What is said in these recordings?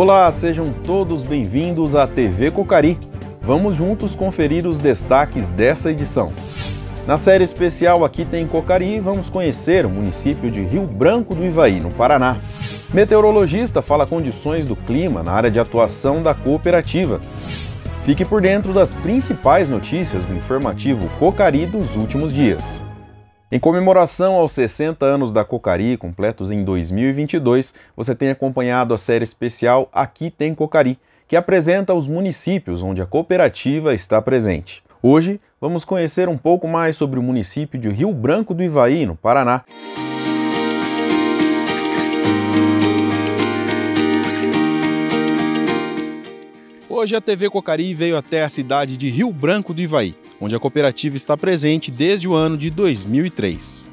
Olá, sejam todos bem-vindos à TV Cocari. Vamos juntos conferir os destaques dessa edição. Na série especial Aqui Tem Cocari, vamos conhecer o município de Rio Branco do Ivaí, no Paraná. Meteorologista fala condições do clima na área de atuação da cooperativa. Fique por dentro das principais notícias do informativo Cocari dos últimos dias. Em comemoração aos 60 anos da Cocari, completos em 2022, você tem acompanhado a série especial Aqui Tem Cocari, que apresenta os municípios onde a cooperativa está presente. Hoje, vamos conhecer um pouco mais sobre o município de Rio Branco do Ivaí, no Paraná. Hoje a TV Cocari veio até a cidade de Rio Branco do Ivaí, onde a cooperativa está presente desde o ano de 2003.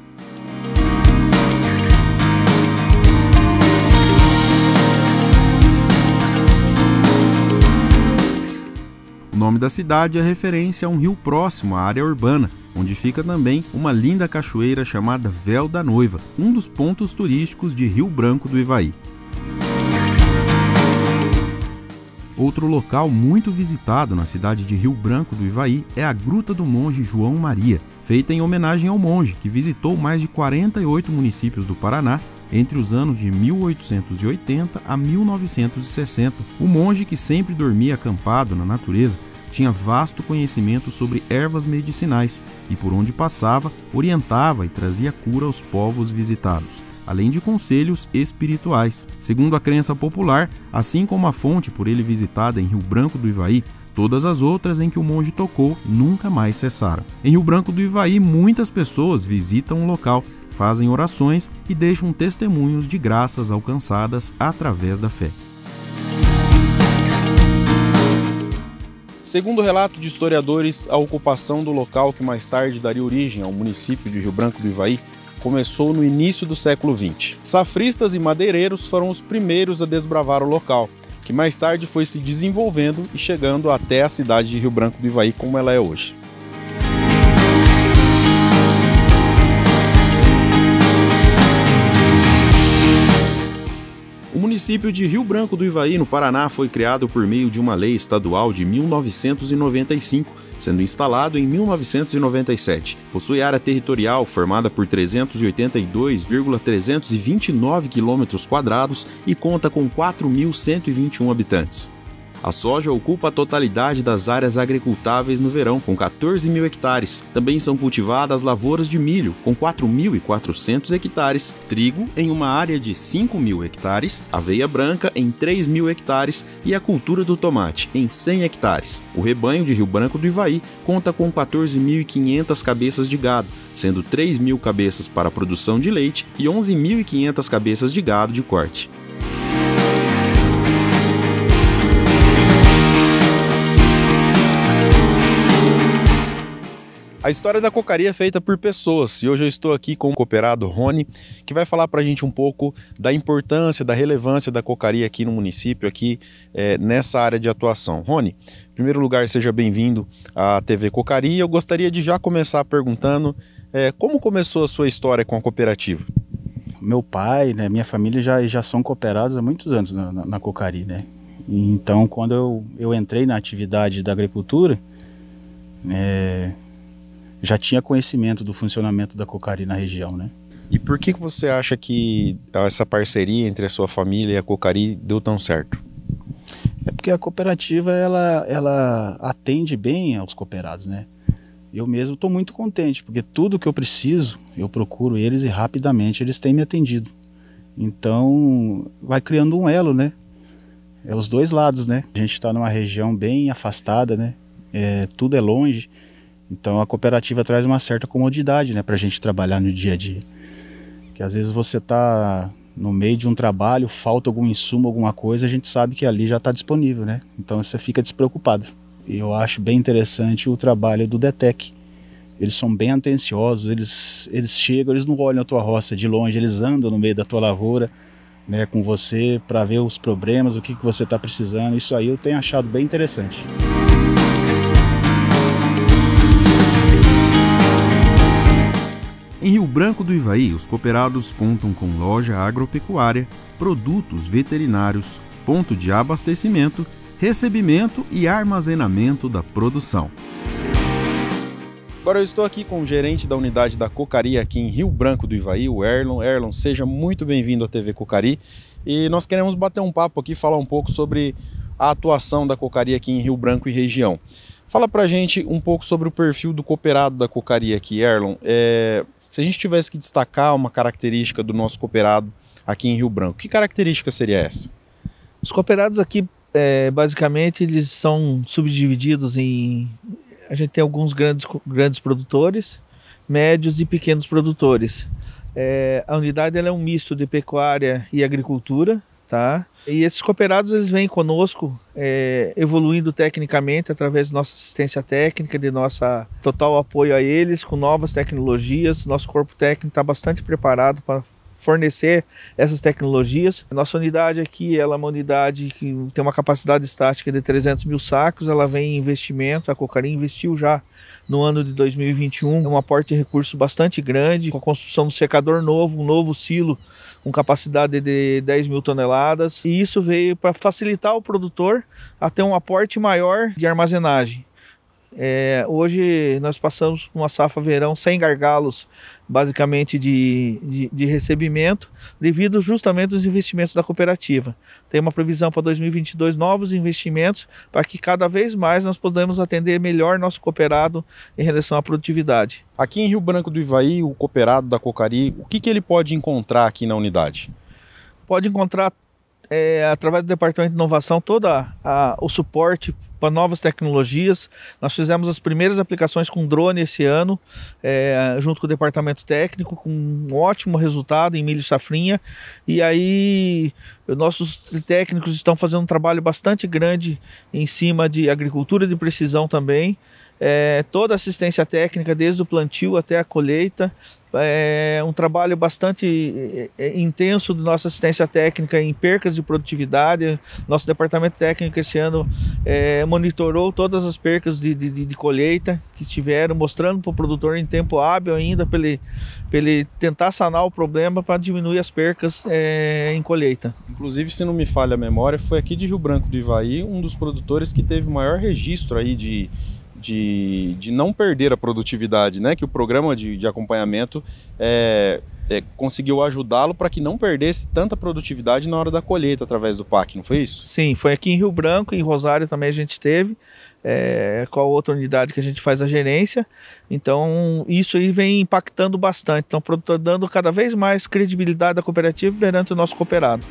O nome da cidade é referência a um rio próximo à área urbana, onde fica também uma linda cachoeira chamada Véu da Noiva, um dos pontos turísticos de Rio Branco do Ivaí. Outro local muito visitado na cidade de Rio Branco do Ivaí é a Gruta do Monge João Maria, feita em homenagem ao monge que visitou mais de 48 municípios do Paraná entre os anos de 1880 a 1960. O monge, que sempre dormia acampado na natureza, tinha vasto conhecimento sobre ervas medicinais e, por onde passava, orientava e trazia cura aos povos visitados, além de conselhos espirituais. Segundo a crença popular, assim como a fonte por ele visitada em Rio Branco do Ivaí, todas as outras em que o monge tocou nunca mais cessaram. Em Rio Branco do Ivaí, muitas pessoas visitam o local, fazem orações e deixam testemunhos de graças alcançadas através da fé. Segundo o relato de historiadores, a ocupação do local que mais tarde daria origem ao município de Rio Branco do Ivaí começou no início do século XX. Safristas e madeireiros foram os primeiros a desbravar o local, que mais tarde foi se desenvolvendo e chegando até a cidade de Rio Branco do Ivaí como ela é hoje. O município de Rio Branco do Ivaí, no Paraná, foi criado por meio de uma lei estadual de 1995, sendo instalado em 1997. Possui área territorial formada por 382,329 km² e conta com 4.121 habitantes. A soja ocupa a totalidade das áreas agricultáveis no verão, com 14 mil hectares. Também são cultivadas lavouras de milho, com 4.400 hectares, trigo em uma área de 5 mil hectares, aveia branca em 3 mil hectares e a cultura do tomate em 100 hectares. O rebanho de Rio Branco do Ivaí conta com 14.500 cabeças de gado, sendo 3 mil cabeças para a produção de leite e 11.500 cabeças de gado de corte. A história da Cocari é feita por pessoas e hoje eu estou aqui com o cooperado Rony, que vai falar para a gente um pouco da importância, da relevância da Cocari aqui no município, aqui nessa área de atuação. Rony, em primeiro lugar, seja bem-vindo à TV Cocari. Eu gostaria de já começar perguntando como começou a sua história com a cooperativa? Meu pai, né, minha família já são cooperados há muitos anos na Cocari, né? Então, quando eu entrei na atividade da agricultura, já tinha conhecimento do funcionamento da Cocari na região, né? E por que você acha que essa parceria entre a sua família e a Cocari deu tão certo? É porque a cooperativa, ela atende bem aos cooperados, né? Eu mesmo estou muito contente, porque tudo que eu preciso, eu procuro eles e rapidamente eles têm me atendido. Então, vai criando um elo, né? É os dois lados, né? A gente está numa região bem afastada, né? Tudo é longe. Então a cooperativa traz uma certa comodidade, né, para a gente trabalhar no dia a dia. Que às vezes você está no meio de um trabalho, falta algum insumo, alguma coisa, a gente sabe que ali já está disponível, né? Então você fica despreocupado. E eu acho bem interessante o trabalho do DETEC. Eles são bem atenciosos, eles chegam, eles não olham a tua roça de longe, eles andam no meio da tua lavoura, né, com você, para ver os problemas, o que você está precisando. Isso aí eu tenho achado bem interessante. Em Rio Branco do Ivaí, os cooperados contam com loja agropecuária, produtos veterinários, ponto de abastecimento, recebimento e armazenamento da produção. Agora eu estou aqui com o gerente da unidade da Cocari aqui em Rio Branco do Ivaí, o Erlon. Erlon, seja muito bem-vindo à TV Cocari. E nós queremos bater um papo aqui, falar um pouco sobre a atuação da Cocari aqui em Rio Branco e região. Fala pra gente um pouco sobre o perfil do cooperado da Cocari aqui, Erlon. Se a gente tivesse que destacar uma característica do nosso cooperado aqui em Rio Branco, que característica seria essa? Os cooperados aqui, basicamente, eles são subdivididos em... A gente tem alguns grandes produtores, médios e pequenos produtores. A unidade ela é um misto de pecuária e agricultura, tá? E esses cooperados eles vêm conosco evoluindo tecnicamente através da nossa assistência técnica, de nossa total apoio a eles, com novas tecnologias. Nosso corpo técnico está bastante preparado para fornecer essas tecnologias. Nossa unidade aqui ela é uma unidade que tem uma capacidade estática de 300 mil sacos, ela vem em investimento, a Cocari investiu já no ano de 2021, um aporte de recurso bastante grande, com a construção do secador novo, um novo silo com capacidade de 10 mil toneladas, e isso veio para facilitar o produtor a ter um aporte maior de armazenagem. Hoje nós passamos por uma safra verão sem gargalos, basicamente de recebimento, devido justamente aos investimentos da cooperativa. Tem uma previsão para 2022 novos investimentos para que cada vez mais nós podamos atender melhor nosso cooperado em relação à produtividade. Aqui em Rio Branco do Ivaí, o cooperado da Cocari, o que ele pode encontrar aqui na unidade? Pode encontrar através do Departamento de Inovação todo o suporte para novas tecnologias. Nós fizemos as primeiras aplicações com drone esse ano, junto com o departamento técnico, com um ótimo resultado em milho safrinha. E aí nossos técnicos estão fazendo um trabalho bastante grande em cima de agricultura de precisão também. Toda a assistência técnica, desde o plantio até a colheita, um trabalho bastante intenso de nossa assistência técnica em percas de produtividade. Nosso departamento técnico esse ano monitorou todas as percas de colheita que tiveram, mostrando para o produtor em tempo hábil ainda, para ele tentar sanar o problema para diminuir as percas em colheita. Inclusive, se não me falha a memória, foi aqui de Rio Branco do Ivaí um dos produtores que teve o maior registro aí de não perder a produtividade, né? Que o programa de acompanhamento conseguiu ajudá-lo para que não perdesse tanta produtividade na hora da colheita através do PAC, não foi isso? Sim, foi aqui em Rio Branco, em Rosário também a gente teve, com a outra unidade que a gente faz a gerência. Então isso aí vem impactando bastante, então o produtor dando cada vez mais credibilidade à cooperativa perante o nosso cooperado.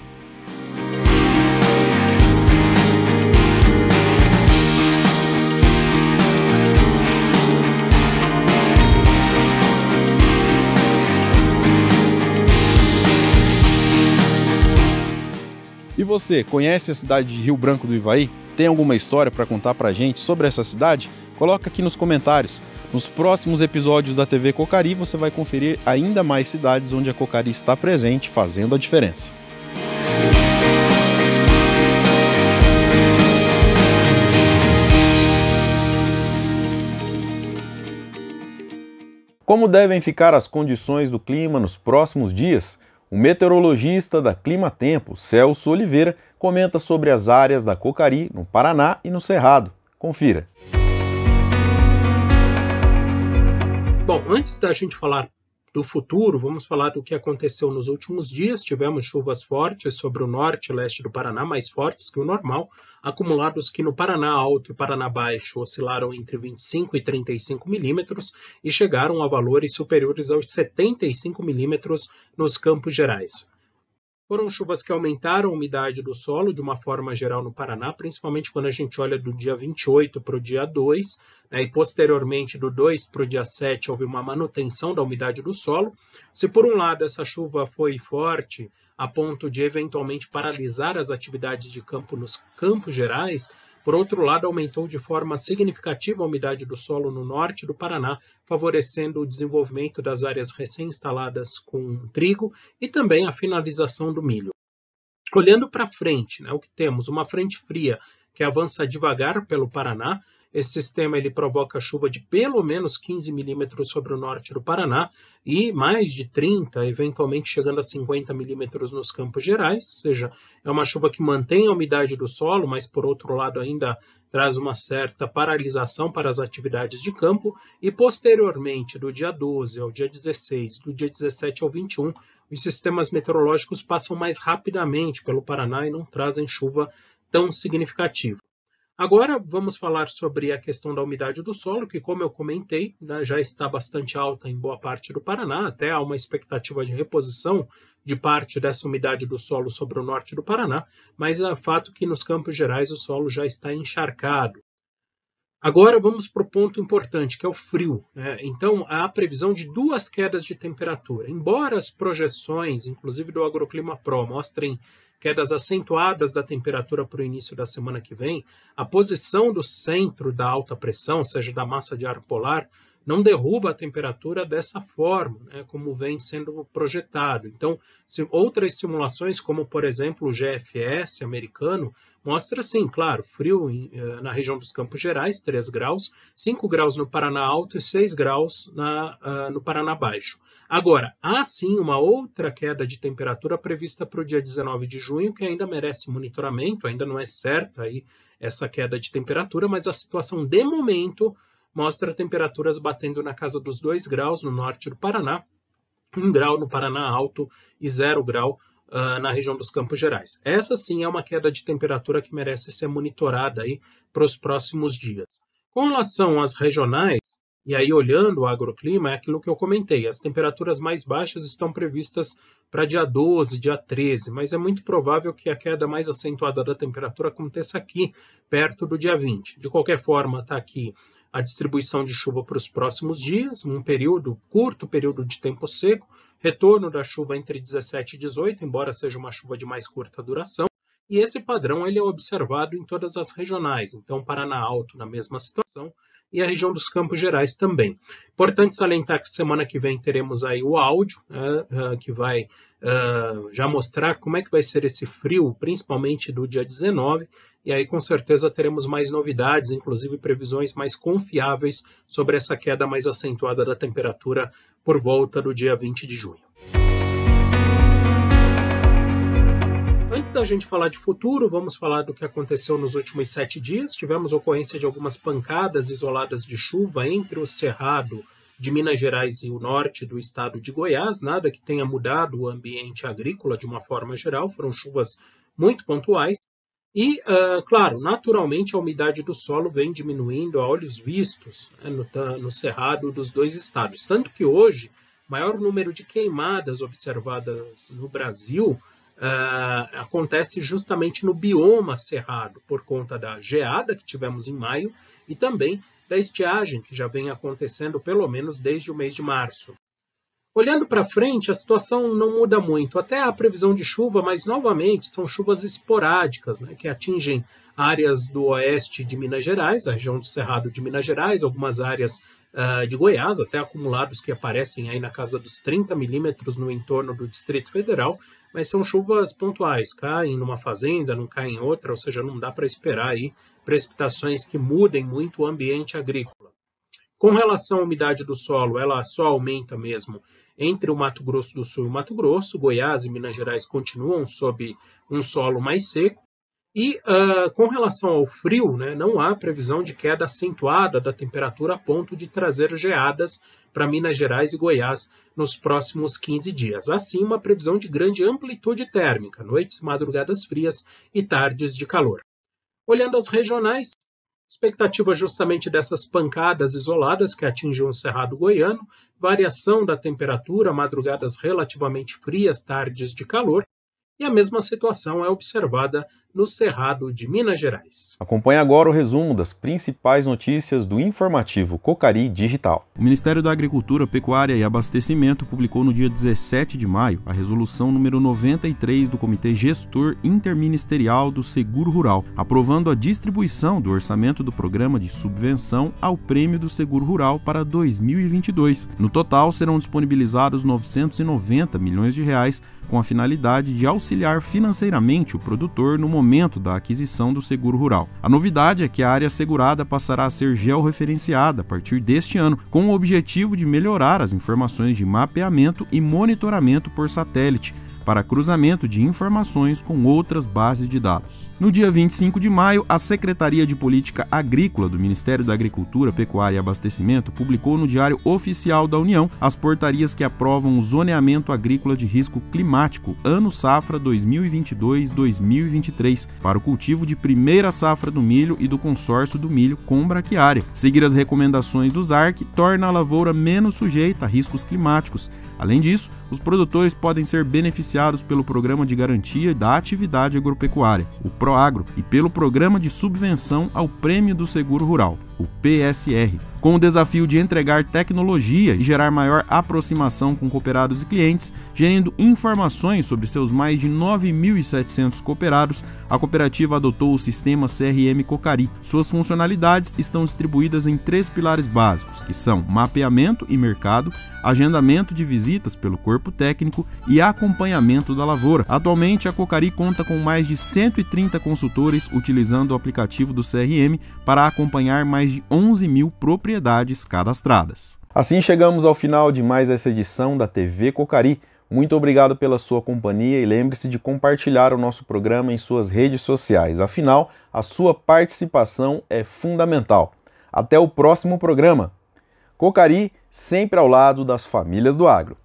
E você, conhece a cidade de Rio Branco do Ivaí? Tem alguma história para contar pra gente sobre essa cidade? Coloca aqui nos comentários. Nos próximos episódios da TV Cocari você vai conferir ainda mais cidades onde a Cocari está presente, fazendo a diferença. Como devem ficar as condições do clima nos próximos dias? O meteorologista da Climatempo, Celso Oliveira, comenta sobre as áreas da Cocari no Paraná e no Cerrado. Confira. Bom, antes da gente falar do futuro, vamos falar do que aconteceu nos últimos dias. Tivemos chuvas fortes sobre o norte e leste do Paraná, mais fortes que o normal, acumulados que no Paraná Alto e Paraná Baixo oscilaram entre 25 e 35 milímetros e chegaram a valores superiores aos 75 milímetros nos Campos Gerais. Foram chuvas que aumentaram a umidade do solo de uma forma geral no Paraná, principalmente quando a gente olha do dia 28 para o dia 2, e posteriormente do 2 para o dia 7 houve uma manutenção da umidade do solo. Se por um lado essa chuva foi forte, a ponto de eventualmente paralisar as atividades de campo nos Campos Gerais, por outro lado, aumentou de forma significativa a umidade do solo no norte do Paraná, favorecendo o desenvolvimento das áreas recém-instaladas com trigo e também a finalização do milho. Olhando para frente, o que temos? Uma frente fria que avança devagar pelo Paraná, Esse sistema ele provoca chuva de pelo menos 15 milímetros sobre o norte do Paraná e mais de 30, eventualmente chegando a 50 milímetros nos Campos Gerais, ou seja, é uma chuva que mantém a umidade do solo, mas por outro lado ainda traz uma certa paralisação para as atividades de campo e posteriormente, do dia 12 ao dia 16, do dia 17 ao 21, os sistemas meteorológicos passam mais rapidamente pelo Paraná e não trazem chuva tão significativa. Agora vamos falar sobre a questão da umidade do solo, que como eu comentei, já está bastante alta em boa parte do Paraná, até há uma expectativa de reposição de parte dessa umidade do solo sobre o norte do Paraná, mas é fato que nos Campos Gerais o solo já está encharcado. Agora vamos para o ponto importante, que é o frio, né? Então, há a previsão de 2 quedas de temperatura. Embora as projeções, inclusive do Agroclima Pro, mostrem quedas acentuadas da temperatura para o início da semana que vem, a posição do centro da alta pressão, ou seja, da massa de ar polar, não derruba a temperatura dessa forma, né, como vem sendo projetado. Então, outras simulações, como por exemplo o GFS americano, mostra sim, claro, frio na região dos Campos Gerais, 3 graus, 5 graus no Paraná Alto e 6 graus no Paraná Baixo. Agora, há sim uma outra queda de temperatura prevista para o dia 19 de junho, que ainda merece monitoramento, ainda não é certa aí essa queda de temperatura, mas a situação de momento mostra temperaturas batendo na casa dos 2 graus no norte do Paraná, 1 grau no Paraná Alto e 0 grau na região dos Campos Gerais. Essa sim é uma queda de temperatura que merece ser monitorada aí para os próximos dias. Com relação às regionais, e aí olhando o agroclima, é aquilo que eu comentei, as temperaturas mais baixas estão previstas para dia 12, dia 13, mas é muito provável que a queda mais acentuada da temperatura aconteça aqui, perto do dia 20. De qualquer forma, está aqui a distribuição de chuva para os próximos dias, um curto período de tempo seco, retorno da chuva entre 17 e 18, embora seja uma chuva de mais curta duração, e esse padrão ele é observado em todas as regionais, então Paraná Alto na mesma situação, e a região dos Campos Gerais também. Importante salientar que semana que vem teremos aí o áudio, que vai já mostrar como é que vai ser esse frio, principalmente do dia 19, e aí com certeza teremos mais novidades, inclusive previsões mais confiáveis sobre essa queda mais acentuada da temperatura por volta do dia 20 de junho. Antes da gente falar de futuro, vamos falar do que aconteceu nos últimos 7 dias. Tivemos ocorrência de algumas pancadas isoladas de chuva entre o Cerrado de Minas Gerais e o norte do estado de Goiás, nada que tenha mudado o ambiente agrícola de uma forma geral, foram chuvas muito pontuais. E, claro, naturalmente a umidade do solo vem diminuindo a olhos vistos, né, no Cerrado dos 2 estados. Tanto que hoje, o maior número de queimadas observadas no Brasil acontece justamente no bioma cerrado, por conta da geada que tivemos em maio e também da estiagem que já vem acontecendo pelo menos desde o mês de março. Olhando para frente, a situação não muda muito, até a previsão de chuva, mas novamente são chuvas esporádicas, né, que atingem áreas do oeste de Minas Gerais, a região do Cerrado de Minas Gerais, algumas áreas de Goiás, até acumulados que aparecem aí na casa dos 30 milímetros no entorno do Distrito Federal, mas são chuvas pontuais, caem numa fazenda, não caem em outra, ou seja, não dá para esperar aí precipitações que mudem muito o ambiente agrícola. Com relação à umidade do solo, ela só aumenta mesmo entre o Mato Grosso do Sul e o Mato Grosso, Goiás e Minas Gerais continuam sob um solo mais seco, e com relação ao frio, né, não há previsão de queda acentuada da temperatura a ponto de trazer geadas para Minas Gerais e Goiás nos próximos 15 dias. Assim, uma previsão de grande amplitude térmica, noites e madrugadas frias e tardes de calor. Olhando as regionais, expectativa justamente dessas pancadas isoladas que atingem o Cerrado goiano, variação da temperatura, madrugadas relativamente frias, tardes de calor, e a mesma situação é observada no Cerrado de Minas Gerais. Acompanhe agora o resumo das principais notícias do informativo Cocari Digital. O Ministério da Agricultura, Pecuária e Abastecimento publicou no dia 17 de maio a resolução número 93 do Comitê Gestor Interministerial do Seguro Rural, aprovando a distribuição do orçamento do Programa de Subvenção ao Prêmio do Seguro Rural para 2022. No total, serão disponibilizados R$ 990 milhões com a finalidade de auxiliar financeiramente o produtor no momento da aquisição do seguro rural. A novidade é que a área segurada passará a ser georreferenciada a partir deste ano, com o objetivo de melhorar as informações de mapeamento e monitoramento por satélite, para cruzamento de informações com outras bases de dados. No dia 25 de maio, a Secretaria de Política Agrícola do Ministério da Agricultura, Pecuária e Abastecimento publicou no Diário Oficial da União as portarias que aprovam o zoneamento agrícola de risco climático ano safra 2022-2023 para o cultivo de primeira safra do milho e do consórcio do milho com braquiária. Seguir as recomendações do ZARC torna a lavoura menos sujeita a riscos climáticos. Além disso, os produtores podem ser beneficiados pelo Programa de Garantia da Atividade Agropecuária, o PROAGRO, e pelo Programa de Subvenção ao Prêmio do Seguro Rural, o PSR, com o desafio de entregar tecnologia e gerar maior aproximação com cooperados e clientes, gerindo informações sobre seus mais de 9.700 cooperados. A cooperativa adotou o sistema CRM Cocari. Suas funcionalidades estão distribuídas em 3 pilares básicos, que são mapeamento e mercado, agendamento de visitas pelo corpo técnico e acompanhamento da lavoura. Atualmente, a Cocari conta com mais de 130 consultores utilizando o aplicativo do CRM para acompanhar mais de 11.000 propriedades cadastradas. Assim chegamos ao final de mais essa edição da TV Cocari. Muito obrigado pela sua companhia e lembre-se de compartilhar o nosso programa em suas redes sociais. Afinal, a sua participação é fundamental. Até o próximo programa. Cocari, sempre ao lado das famílias do agro.